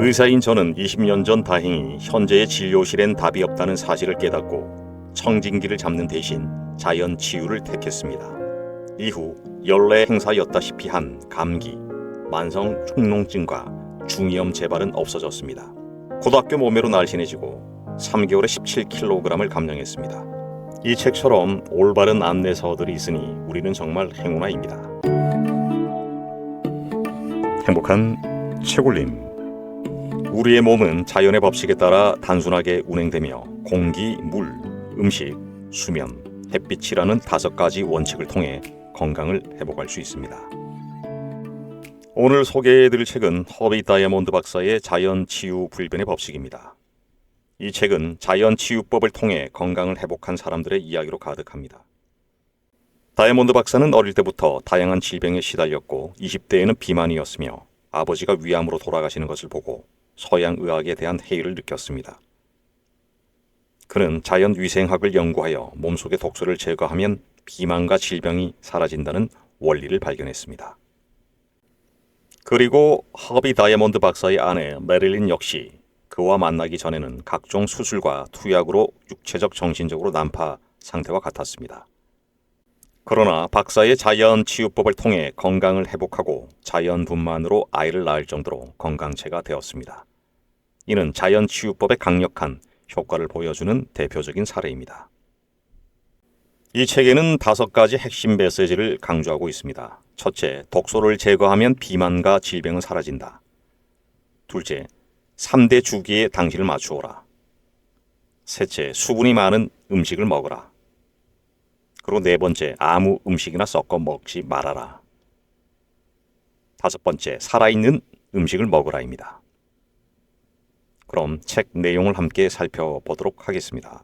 의사인 저는 20년 전 다행히 현재의 진료실엔 답이 없다는 사실을 깨닫고 청진기를 잡는 대신 자연 치유를 택했습니다. 이후 연례 행사였다시피 한 감기, 만성 축농증과 중이염 재발은 없어졌습니다. 고등학교 몸매로 날씬해지고 3개월에 17kg을 감량했습니다. 이 책처럼 올바른 안내서들이 있으니 우리는 정말 행운아입니다. 행복한 채굴림. 우리의 몸은 자연의 법칙에 따라 단순하게 운행되며 공기, 물, 음식, 수면, 햇빛이라는 5가지 원칙을 통해 건강을 회복할 수 있습니다. 오늘 소개해드릴 책은 허비 다이아몬드 박사의 자연치유불변의 법칙입니다. 이 책은 자연치유법을 통해 건강을 회복한 사람들의 이야기로 가득합니다. 다이아몬드 박사는 어릴 때부터 다양한 질병에 시달렸고 20대에는 비만이었으며 아버지가 위암으로 돌아가시는 것을 보고 서양 의학에 대한 회의를 느꼈습니다. 그는 자연위생학을 연구하여 몸속의 독소를 제거하면 비만과 질병이 사라진다는 원리를 발견했습니다. 그리고 허비 다이아몬드 박사의 아내 메릴린 역시 그와 만나기 전에는 각종 수술과 투약으로 육체적 정신적으로 난파 상태와 같았습니다. 그러나 박사의 자연치유법을 통해 건강을 회복하고 자연분만으로 아이를 낳을 정도로 건강체가 되었습니다. 이는 자연치유법의 강력한 효과를 보여주는 대표적인 사례입니다. 이 책에는 5가지 핵심 메시지를 강조하고 있습니다. 첫째, 독소를 제거하면 비만과 질병은 사라진다. 둘째, 3대 주기에 당신을 맞추어라. 셋째, 수분이 많은 음식을 먹어라. 그리고 4번째, 아무 음식이나 섞어 먹지 말아라. 5번째, 살아있는 음식을 먹으라입니다. 그럼 책 내용을 함께 살펴보도록 하겠습니다.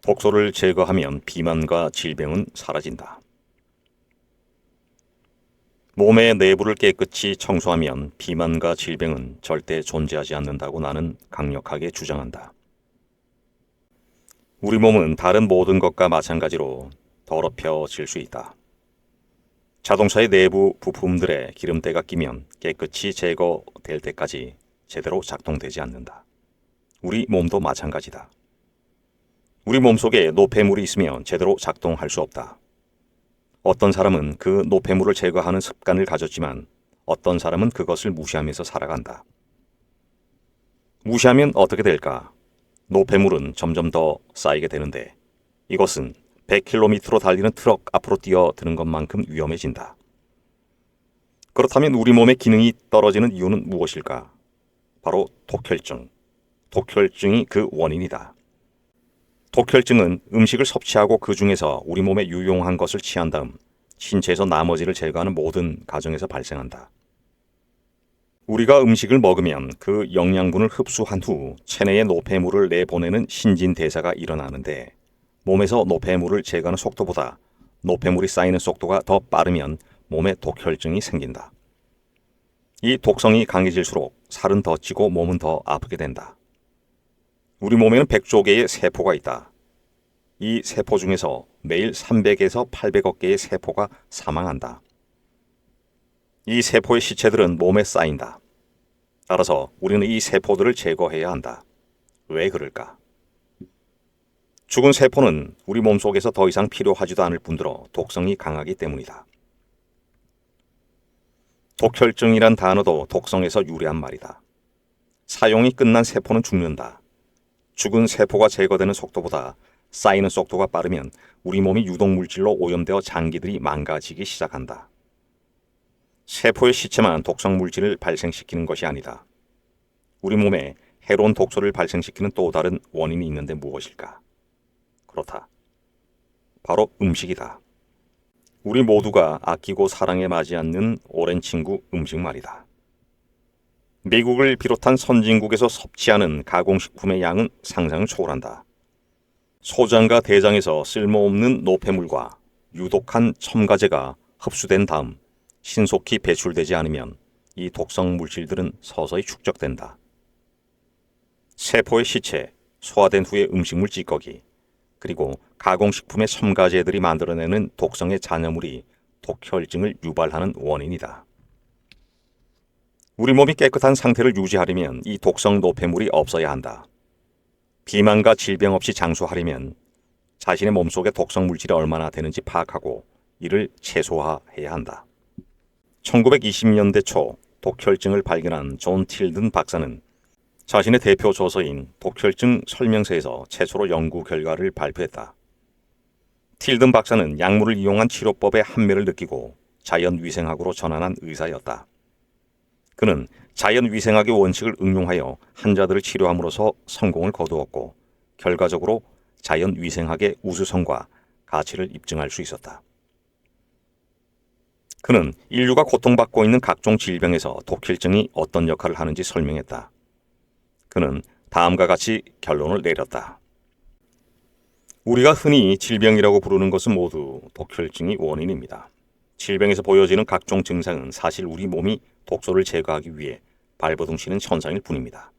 독소를 제거하면 비만과 질병은 사라진다. 몸의 내부를 깨끗이 청소하면 비만과 질병은 절대 존재하지 않는다고 나는 강력하게 주장한다. 우리 몸은 다른 모든 것과 마찬가지로 더럽혀질 수 있다. 자동차의 내부 부품들에 기름때가 끼면 깨끗이 제거될 때까지 제대로 작동되지 않는다. 우리 몸도 마찬가지다. 우리 몸속에 노폐물이 있으면 제대로 작동할 수 없다. 어떤 사람은 그 노폐물을 제거하는 습관을 가졌지만 어떤 사람은 그것을 무시하면서 살아간다. 무시하면 어떻게 될까? 노폐물은 점점 더 쌓이게 되는데 이것은 100km로 달리는 트럭 앞으로 뛰어드는 것만큼 위험해진다. 그렇다면 우리 몸의 기능이 떨어지는 이유는 무엇일까? 바로 독혈증. 독혈증이 그 원인이다. 독혈증은 음식을 섭취하고 그 중에서 우리 몸에 유용한 것을 취한 다음 신체에서 나머지를 제거하는 모든 과정에서 발생한다. 우리가 음식을 먹으면 그 영양분을 흡수한 후 체내에 노폐물을 내보내는 신진대사가 일어나는데 몸에서 노폐물을 제거하는 속도보다 노폐물이 쌓이는 속도가 더 빠르면 몸에 독혈증이 생긴다. 이 독성이 강해질수록 살은 더 찌고 몸은 더 아프게 된다. 우리 몸에는 100조 개의 세포가 있다. 이 세포 중에서 매일 300에서 800억 개의 세포가 사망한다. 이 세포의 시체들은 몸에 쌓인다. 따라서 우리는 이 세포들을 제거해야 한다. 왜 그럴까? 죽은 세포는 우리 몸속에서 더 이상 필요하지도 않을 뿐더러 독성이 강하기 때문이다. 독혈증이란 단어도 독성에서 유래한 말이다. 사용이 끝난 세포는 죽는다. 죽은 세포가 제거되는 속도보다 쌓이는 속도가 빠르면 우리 몸이 유독물질로 오염되어 장기들이 망가지기 시작한다. 세포의 시체만 독성물질을 발생시키는 것이 아니다. 우리 몸에 해로운 독소를 발생시키는 또 다른 원인이 있는데 무엇일까? 그렇다. 바로 음식이다. 우리 모두가 아끼고 사랑에 맞지 않는 오랜 친구 음식 말이다. 미국을 비롯한 선진국에서 섭취하는 가공식품의 양은 상상을 초월한다. 소장과 대장에서 쓸모없는 노폐물과 유독한 첨가제가 흡수된 다음 신속히 배출되지 않으면 이 독성 물질들은 서서히 축적된다. 세포의 시체, 소화된 후의 음식물 찌꺼기, 그리고 가공식품의 첨가제들이 만들어내는 독성의 잔여물이 독혈증을 유발하는 원인이다. 우리 몸이 깨끗한 상태를 유지하려면 이 독성 노폐물이 없어야 한다. 비만과 질병 없이 장수하려면 자신의 몸속에 독성 물질이 얼마나 되는지 파악하고 이를 최소화해야 한다. 1920년대 초 독혈증을 발견한 존 틸든 박사는 자신의 대표 저서인 독혈증 설명서에서 최초로 연구 결과를 발표했다. 틸든 박사는 약물을 이용한 치료법의 한계를 느끼고 자연위생학으로 전환한 의사였다. 그는 자연위생학의 원칙을 응용하여 환자들을 치료함으로써 성공을 거두었고 결과적으로 자연위생학의 우수성과 가치를 입증할 수 있었다. 그는 인류가 고통받고 있는 각종 질병에서 독혈증이 어떤 역할을 하는지 설명했다. 그는 다음과 같이 결론을 내렸다. 우리가 흔히 질병이라고 부르는 것은 모두 독혈증이 원인입니다. 질병에서 보여지는 각종 증상은 사실 우리 몸이 독소를 제거하기 위해 발버둥치는 현상일 뿐입니다.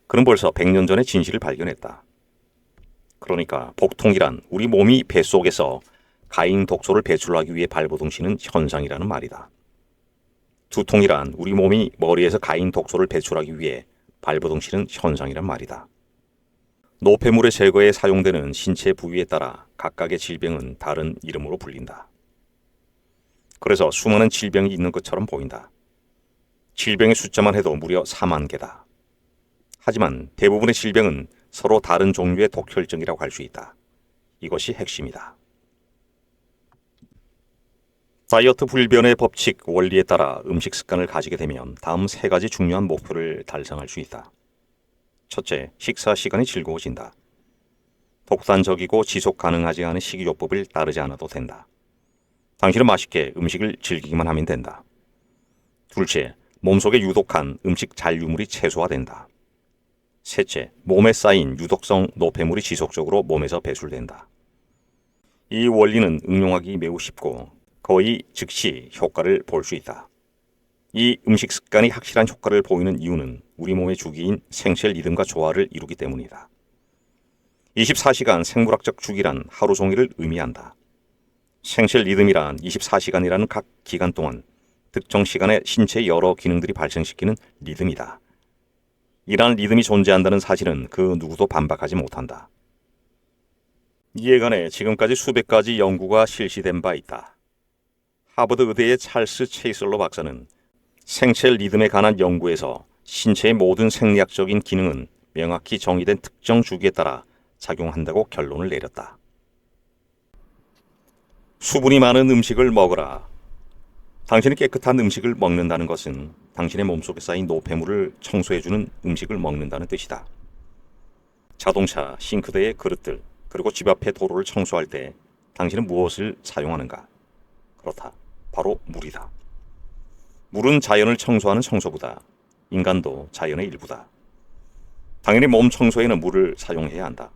그는 벌써 100년 전에 진실을 발견했다. 그러니까 복통이란 우리 몸이 뱃속에서 가잉 독소를 배출하기 위해 발버둥치는 현상이라는 말이다. 두통이란 우리 몸이 머리에서 가잉 독소를 배출하기 위해 발버둥치는 현상이란 말이다. 노폐물의 제거에 사용되는 신체 부위에 따라 각각의 질병은 다른 이름으로 불린다. 그래서 수많은 질병이 있는 것처럼 보인다. 질병의 숫자만 해도 무려 4만 개다. 하지만 대부분의 질병은 서로 다른 종류의 독혈증이라고 할 수 있다. 이것이 핵심이다. 다이어트 불변의 법칙 원리에 따라 음식 습관을 가지게 되면 다음 3가지 중요한 목표를 달성할 수 있다. 첫째, 식사 시간이 즐거워진다. 독단적이고 지속 가능하지 않은 식이요법을 따르지 않아도 된다. 당신은 맛있게 음식을 즐기기만 하면 된다. 둘째, 몸속에 유독한 음식 잔류물이 최소화된다. 셋째, 몸에 쌓인 유독성 노폐물이 지속적으로 몸에서 배출된다. 이 원리는 응용하기 매우 쉽고 거의 즉시 효과를 볼 수 있다. 이 음식 습관이 확실한 효과를 보이는 이유는 우리 몸의 주기인 생체 리듬과 조화를 이루기 때문이다. 24시간 생물학적 주기란 하루 종일을 의미한다. 생체 리듬이란 24시간이라는 각 기간 동안 특정 시간에 신체의 여러 기능들이 발생시키는 리듬이다. 이러한 리듬이 존재한다는 사실은 그 누구도 반박하지 못한다. 이에 관해 지금까지 수백 가지 연구가 실시된 바 있다. 하버드 의대의 찰스 체이슬러 박사는 생체 리듬에 관한 연구에서 신체의 모든 생리학적인 기능은 명확히 정의된 특정 주기에 따라 작용한다고 결론을 내렸다. 수분이 많은 음식을 먹어라. 당신이 깨끗한 음식을 먹는다는 것은 당신의 몸속에 쌓인 노폐물을 청소해주는 음식을 먹는다는 뜻이다. 자동차, 싱크대의 그릇들, 그리고 집 앞의 도로를 청소할 때 당신은 무엇을 사용하는가? 그렇다. 바로 물이다. 물은 자연을 청소하는 청소부다. 인간도 자연의 일부다. 당연히 몸 청소에는 물을 사용해야 한다.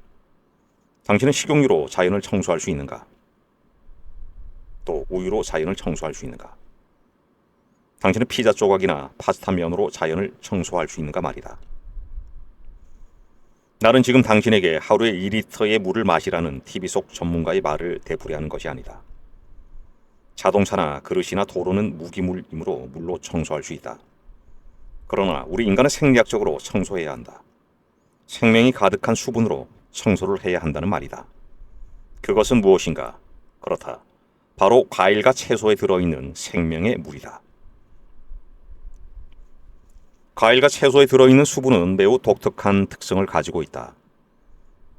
당신은 식용유로 자연을 청소할 수 있는가? 또 우유로 자연을 청소할 수 있는가? 당신은 피자 조각이나 파스타 면으로 자연을 청소할 수 있는가 말이다. 나는 지금 당신에게 하루에 2리터의 물을 마시라는 TV 속 전문가의 말을 되풀이하는 것이 아니다. 자동차나 그릇이나 도로는 무기물이므로 물로 청소할 수 있다. 그러나 우리 인간은 생리학적으로 청소해야 한다. 생명이 가득한 수분으로 청소를 해야 한다는 말이다. 그것은 무엇인가? 그렇다. 바로 과일과 채소에 들어있는 생명의 물이다. 과일과 채소에 들어있는 수분은 매우 독특한 특성을 가지고 있다.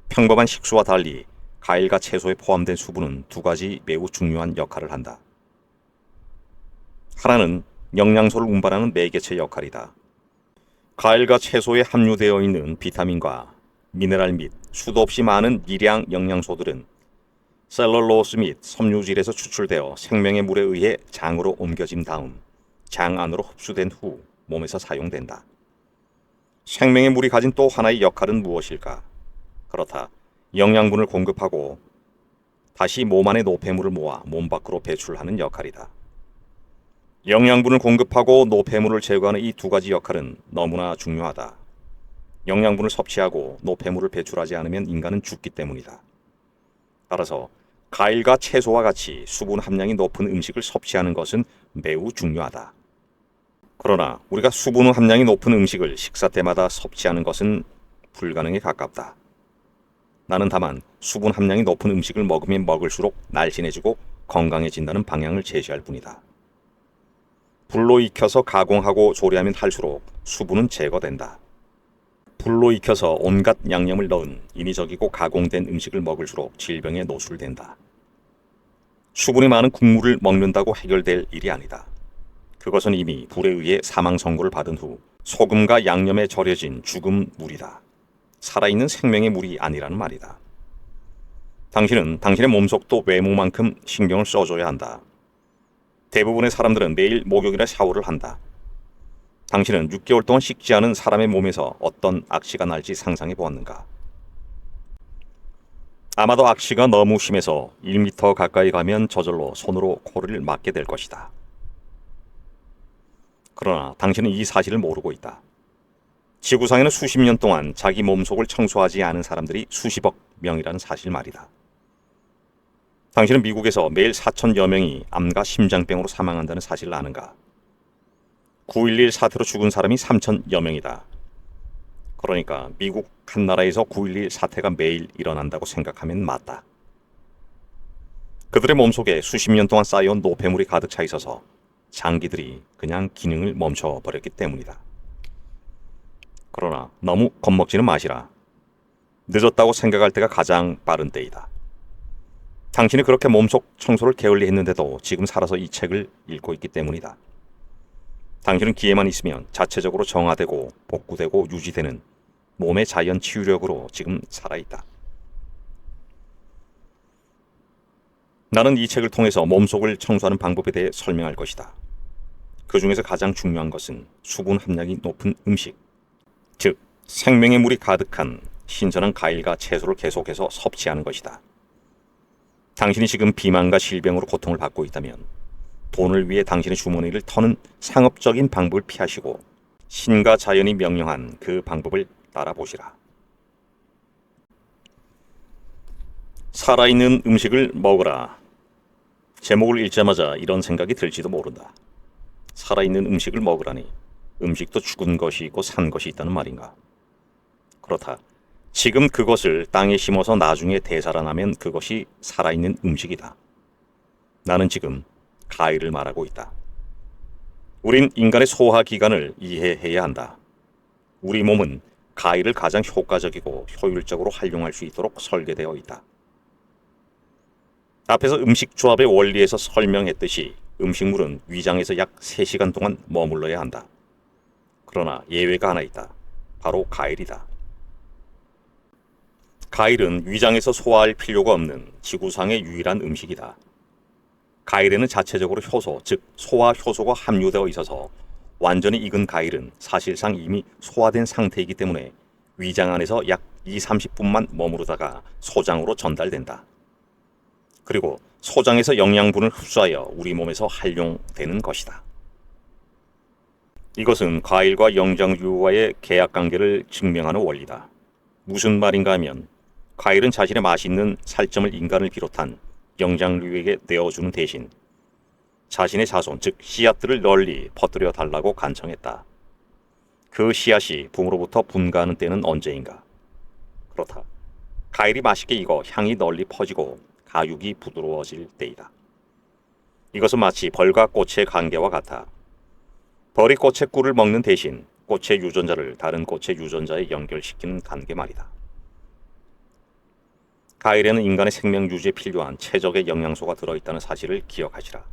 평범한 식수와 달리 과일과 채소에 포함된 수분은 2가지 매우 중요한 역할을 한다. 하나는 영양소를 운반하는 매개체 역할이다. 과일과 채소에 함유되어 있는 비타민과 미네랄 및 수도 없이 많은 미량 영양소들은 셀룰로스 및 섬유질에서 추출되어 생명의 물에 의해 장으로 옮겨진 다음 장 안으로 흡수된 후 몸에서 사용된다. 생명의 물이 가진 또 하나의 역할은 무엇일까? 그렇다. 영양분을 공급하고 다시 몸 안의 노폐물을 모아 몸 밖으로 배출하는 역할이다. 영양분을 공급하고 노폐물을 제거하는 이 2가지 역할은 너무나 중요하다. 영양분을 섭취하고 노폐물을 배출하지 않으면 인간은 죽기 때문이다. 따라서 과일과 채소와 같이 수분 함량이 높은 음식을 섭취하는 것은 매우 중요하다. 그러나 우리가 수분 함량이 높은 음식을 식사 때마다 섭취하는 것은 불가능에 가깝다. 나는 다만 수분 함량이 높은 음식을 먹으면 먹을수록 날씬해지고 건강해진다는 방향을 제시할 뿐이다. 불로 익혀서 가공하고 조리하면 할수록 수분은 제거된다. 불로 익혀서 온갖 양념을 넣은 인위적이고 가공된 음식을 먹을수록 질병에 노출된다. 수분이 많은 국물을 먹는다고 해결될 일이 아니다. 그것은 이미 불에 의해 사망 선고를 받은 후 소금과 양념에 절여진 죽음 물이다. 살아있는 생명의 물이 아니라는 말이다. 당신은 당신의 몸속도 외모만큼 신경을 써줘야 한다. 대부분의 사람들은 매일 목욕이나 샤워를 한다. 당신은 6개월 동안 씻지 않은 사람의 몸에서 어떤 악취가 날지 상상해 보았는가? 아마도 악취가 너무 심해서 1m 가까이 가면 저절로 손으로 코를 막게 될 것이다. 그러나 당신은 이 사실을 모르고 있다. 지구상에는 수십 년 동안 자기 몸속을 청소하지 않은 사람들이 수십억 명이라는 사실 말이다. 당신은 미국에서 매일 4천여 명이 암과 심장병으로 사망한다는 사실을 아는가? 9.11 사태로 죽은 사람이 3천여 명이다. 그러니까 미국 한 나라에서 9.11 사태가 매일 일어난다고 생각하면 맞다. 그들의 몸속에 수십 년 동안 쌓여온 노폐물이 가득 차 있어서 장기들이 그냥 기능을 멈춰버렸기 때문이다. 그러나 너무 겁먹지는 마시라. 늦었다고 생각할 때가 가장 빠른 때이다. 당신이 그렇게 몸속 청소를 게을리 했는데도 지금 살아서 이 책을 읽고 있기 때문이다. 당신은 기회만 있으면 자체적으로 정화되고 복구되고 유지되는 몸의 자연 치유력으로 지금 살아있다. 나는 이 책을 통해서 몸속을 청소하는 방법에 대해 설명할 것이다. 그 중에서 가장 중요한 것은 수분 함량이 높은 음식, 즉 생명의 물이 가득한 신선한 과일과 채소를 계속해서 섭취하는 것이다. 당신이 지금 비만과 질병으로 고통을 받고 있다면 돈을 위해 당신의 주머니를 터는 상업적인 방법을 피하시고 신과 자연이 명령한 그 방법을 따라보시라. 살아있는 음식을 먹으라. 제목을 읽자마자 이런 생각이 들지도 모른다. 살아있는 음식을 먹으라니 음식도 죽은 것이 있고 산 것이 있다는 말인가? 그렇다. 지금 그것을 땅에 심어서 나중에 되살아나면 그것이 살아있는 음식이다. 나는 지금 과일을 말하고 있다. 우린 인간의 소화기관을 이해해야 한다. 우리 몸은 과일을 가장 효과적이고 효율적으로 활용할 수 있도록 설계되어 있다. 앞에서 음식 조합의 원리에서 설명했듯이 음식물은 위장에서 약 3시간 동안 머물러야 한다. 그러나 예외가 하나 있다. 바로 과일이다. 과일은 위장에서 소화할 필요가 없는 지구상의 유일한 음식이다. 과일에는 자체적으로 효소, 즉 소화 효소가 함유되어 있어서 완전히 익은 과일은 사실상 이미 소화된 상태이기 때문에 위장 안에서 약 20-30분만 머무르다가 소장으로 전달된다. 그리고 소장에서 영양분을 흡수하여 우리 몸에서 활용되는 것이다. 이것은 과일과 영장류와의 계약관계를 증명하는 원리다. 무슨 말인가 하면 과일은 자신의 맛있는 살점을 인간을 비롯한 영장류에게 내어주는 대신 자신의 자손, 즉 씨앗들을 널리 퍼뜨려 달라고 간청했다. 그 씨앗이 붕으로부터 분가하는 때는 언제인가? 그렇다. 과일이 맛있게 익어 향이 널리 퍼지고 가육이 부드러워질 때이다. 이것은 마치 벌과 꽃의 관계와 같아. 벌이 꽃의 꿀을 먹는 대신 꽃의 유전자를 다른 꽃의 유전자에 연결시키는 관계 말이다. 과일에는 인간의 생명 유지에 필요한 최적의 영양소가 들어있다는 사실을 기억하시라.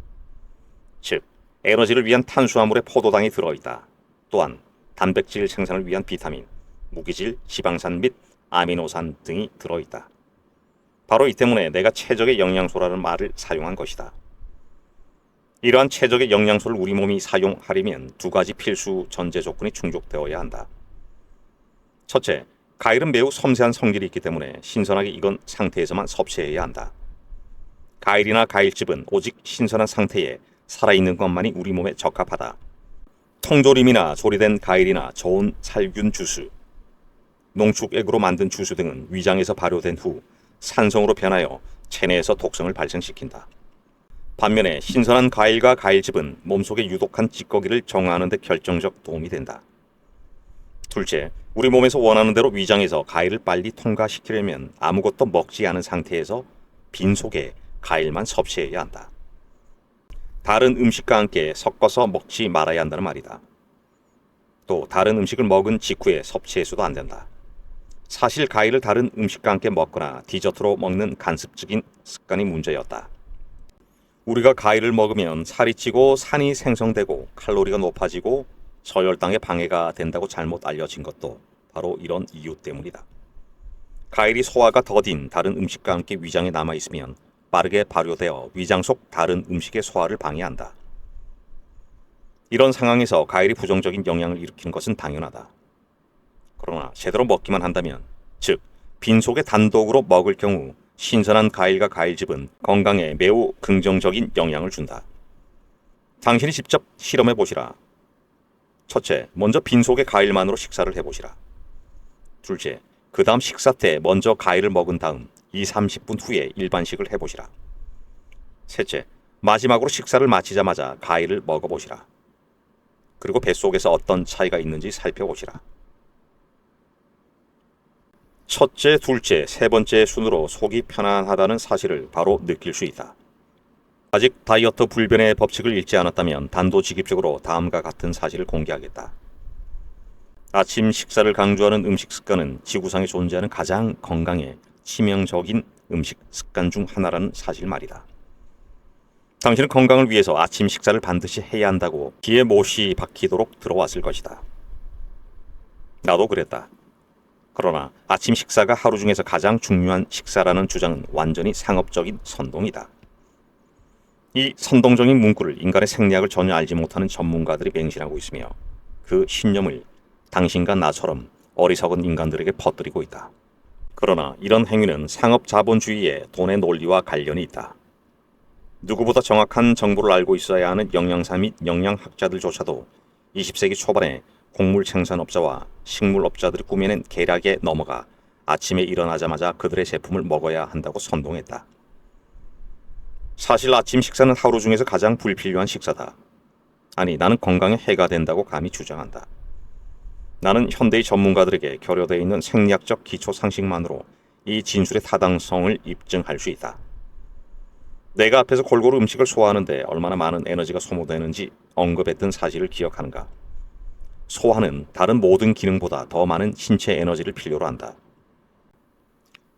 즉, 에너지를 위한 탄수화물의 포도당이 들어있다. 또한 단백질 생산을 위한 비타민, 무기질, 지방산 및 아미노산 등이 들어있다. 바로 이 때문에 내가 최적의 영양소라는 말을 사용한 것이다. 이러한 최적의 영양소를 우리 몸이 사용하려면 2가지 필수 전제 조건이 충족되어야 한다. 첫째, 과일은 매우 섬세한 성질이 있기 때문에 신선하게 익은 상태에서만 섭취해야 한다. 과일이나 과일즙은 오직 신선한 상태에 살아있는 것만이 우리 몸에 적합하다. 통조림이나 조리된 과일이나 저온 살균 주스, 농축액으로 만든 주스 등은 위장에서 발효된 후 산성으로 변하여 체내에서 독성을 발생시킨다. 반면에 신선한 과일과 과일즙은 몸속의 유독한 찌꺼기를 정화하는 데 결정적 도움이 된다. 둘째, 우리 몸에서 원하는 대로 위장에서 과일을 빨리 통과시키려면 아무것도 먹지 않은 상태에서 빈속에 과일만 섭취해야 한다. 다른 음식과 함께 섞어서 먹지 말아야 한다는 말이다. 또 다른 음식을 먹은 직후에 섭취해서도 안 된다. 사실 과일을 다른 음식과 함께 먹거나 디저트로 먹는 간습적인 습관이 문제였다. 우리가 과일을 먹으면 살이 찌고 산이 생성되고 칼로리가 높아지고 서열당에 방해가 된다고 잘못 알려진 것도 바로 이런 이유 때문이다. 과일이 소화가 더딘 다른 음식과 함께 위장에 남아있으면 빠르게 발효되어 위장 속 다른 음식의 소화를 방해한다. 이런 상황에서 과일이 부정적인 영향을 일으키는 것은 당연하다. 그러나 제대로 먹기만 한다면, 즉 빈속에 단독으로 먹을 경우 신선한 과일과 과일즙은 건강에 매우 긍정적인 영향을 준다. 당신이 직접 실험해 보시라. 첫째, 먼저 빈속의 과일만으로 식사를 해보시라. 둘째, 그 다음 식사 때 먼저 과일을 먹은 다음 20-30분 후에 일반식을 해보시라. 셋째, 마지막으로 식사를 마치자마자 과일을 먹어보시라. 그리고 뱃속에서 어떤 차이가 있는지 살펴보시라. 첫째, 둘째, 세 번째 순으로 속이 편안하다는 사실을 바로 느낄 수 있다. 아직 다이어트 불변의 법칙을 읽지 않았다면 단도직입적으로 다음과 같은 사실을 공개하겠다. 아침 식사를 강조하는 음식 습관은 지구상에 존재하는 가장 건강에 치명적인 음식 습관 중 하나라는 사실 말이다. 당신은 건강을 위해서 아침 식사를 반드시 해야 한다고 귀에 못이 박히도록 들어왔을 것이다. 나도 그랬다. 그러나 아침 식사가 하루 중에서 가장 중요한 식사라는 주장은 완전히 상업적인 선동이다. 이 선동적인 문구를 인간의 생리학을 전혀 알지 못하는 전문가들이 맹신하고 있으며 그 신념을 당신과 나처럼 어리석은 인간들에게 퍼뜨리고 있다. 그러나 이런 행위는 상업 자본주의의 돈의 논리와 관련이 있다. 누구보다 정확한 정보를 알고 있어야 하는 영양사 및 영양학자들조차도 20세기 초반에 곡물 생산업자와 식물업자들이 꾸며낸 계략에 넘어가 아침에 일어나자마자 그들의 제품을 먹어야 한다고 선동했다. 사실 아침 식사는 하루 중에서 가장 불필요한 식사다. 아니, 나는 건강에 해가 된다고 감히 주장한다. 나는 현대의 전문가들에게 결여되어 있는 생리학적 기초 상식만으로 이 진술의 타당성을 입증할 수 있다. 내가 앞에서 골고루 음식을 소화하는데 얼마나 많은 에너지가 소모되는지 언급했던 사실을 기억하는가? 소화는 다른 모든 기능보다 더 많은 신체 에너지를 필요로 한다.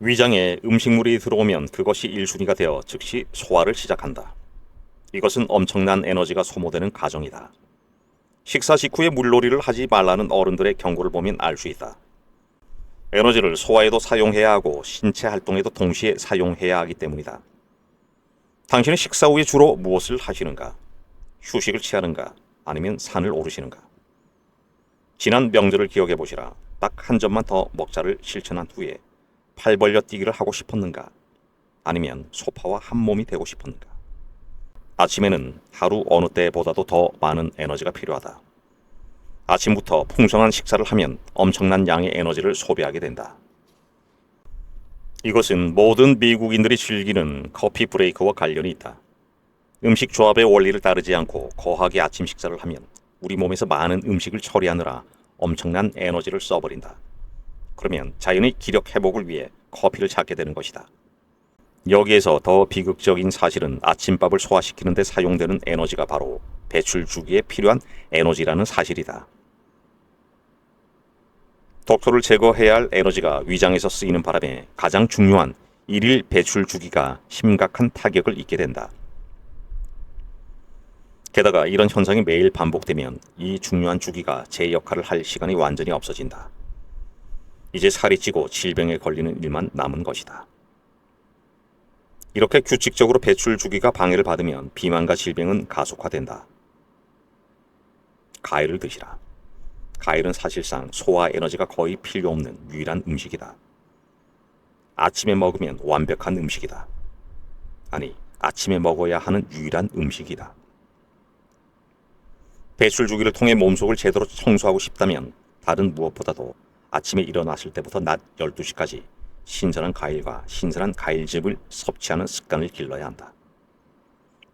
위장에 음식물이 들어오면 그것이 1순위가 되어 즉시 소화를 시작한다. 이것은 엄청난 에너지가 소모되는 과정이다. 식사 직후에 물놀이를 하지 말라는 어른들의 경고를 보면 알 수 있다. 에너지를 소화에도 사용해야 하고 신체 활동에도 동시에 사용해야 하기 때문이다. 당신은 식사 후에 주로 무엇을 하시는가? 휴식을 취하는가? 아니면 산을 오르시는가? 지난 명절을 기억해 보시라. 딱 한 점만 더 먹자를 실천한 후에 팔 벌려 뛰기를 하고 싶었는가? 아니면 소파와 한 몸이 되고 싶었는가? 아침에는 하루 어느 때보다도 더 많은 에너지가 필요하다. 아침부터 풍성한 식사를 하면 엄청난 양의 에너지를 소비하게 된다. 이것은 모든 미국인들이 즐기는 커피 브레이크와 관련이 있다. 음식 조합의 원리를 따르지 않고 거하게 아침 식사를 하면 우리 몸에서 많은 음식을 처리하느라 엄청난 에너지를 써버린다. 그러면 자연히 기력 회복을 위해 커피를 찾게 되는 것이다. 여기에서 더 비극적인 사실은 아침밥을 소화시키는 데 사용되는 에너지가 바로 배출 주기에 필요한 에너지라는 사실이다. 독소를 제거해야 할 에너지가 위장에서 쓰이는 바람에 가장 중요한 일일 배출 주기가 심각한 타격을 입게 된다. 게다가 이런 현상이 매일 반복되면 이 중요한 주기가 제 역할을 할 시간이 완전히 없어진다. 이제 살이 찌고 질병에 걸리는 일만 남은 것이다. 이렇게 규칙적으로 배출 주기가 방해를 받으면 비만과 질병은 가속화된다. 과일을 드시라. 과일은 사실상 소화 에너지가 거의 필요 없는 유일한 음식이다. 아침에 먹으면 완벽한 음식이다. 아니, 아침에 먹어야 하는 유일한 음식이다. 배출 주기를 통해 몸속을 제대로 청소하고 싶다면 다른 무엇보다도 아침에 일어났을 때부터 낮 12시까지 신선한 과일과 신선한 과일즙을 섭취하는 습관을 길러야 한다.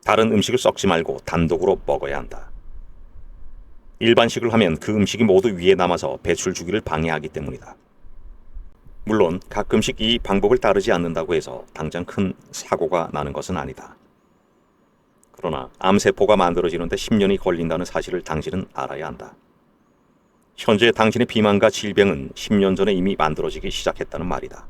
다른 음식을 썩지 말고 단독으로 먹어야 한다. 일반식을 하면 그 음식이 모두 위에 남아서 배출 주기를 방해하기 때문이다. 물론 가끔씩 이 방법을 따르지 않는다고 해서 당장 큰 사고가 나는 것은 아니다. 그러나 암세포가 만들어지는데 10년이 걸린다는 사실을 당신은 알아야 한다. 현재 당신의 비만과 질병은 10년 전에 이미 만들어지기 시작했다는 말이다.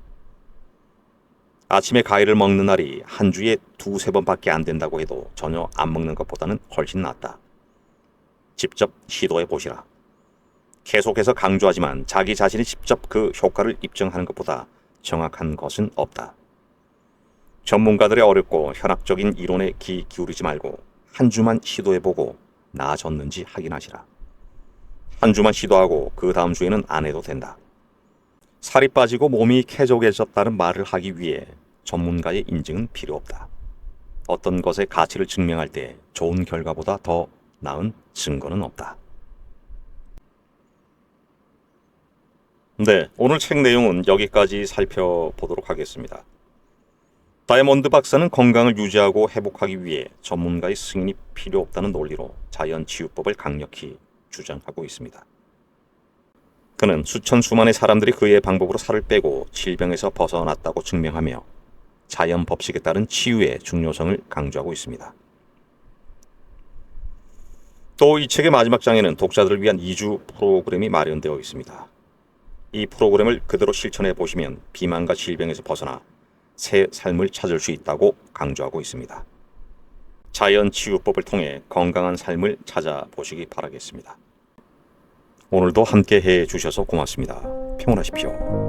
아침에 과일을 먹는 날이 한 주에 2~3번밖에 안 된다고 해도 전혀 안 먹는 것보다는 훨씬 낫다. 직접 시도해 보시라. 계속해서 강조하지만 자기 자신이 직접 그 효과를 입증하는 것보다 정확한 것은 없다. 전문가들의 어렵고 현학적인 이론에 귀 기울이지 말고 한 주만 시도해보고 나아졌는지 확인하시라. 한 주만 시도하고 그 다음 주에는 안 해도 된다. 살이 빠지고 몸이 쾌적해졌다는 말을 하기 위해 전문가의 인증은 필요 없다. 어떤 것의 가치를 증명할 때 좋은 결과보다 더 나은 증거는 없다. 네, 오늘 책 내용은 여기까지 살펴보도록 하겠습니다. 다이아몬드 박사는 건강을 유지하고 회복하기 위해 전문가의 승인이 필요 없다는 논리로 자연치유법을 강력히 주장하고 있습니다. 그는 수천수만의 사람들이 그의 방법으로 살을 빼고 질병에서 벗어났다고 증명하며 자연 법칙에 따른 치유의 중요성을 강조하고 있습니다. 또 이 책의 마지막 장에는 독자들을 위한 2주 프로그램이 마련되어 있습니다. 이 프로그램을 그대로 실천해 보시면 비만과 질병에서 벗어나 새 삶을 찾을 수 있다고 강조하고 있습니다. 자연치유법을 통해 건강한 삶을 찾아보시기 바라겠습니다. 오늘도 함께 해 주셔서 고맙습니다. 평안하십시오.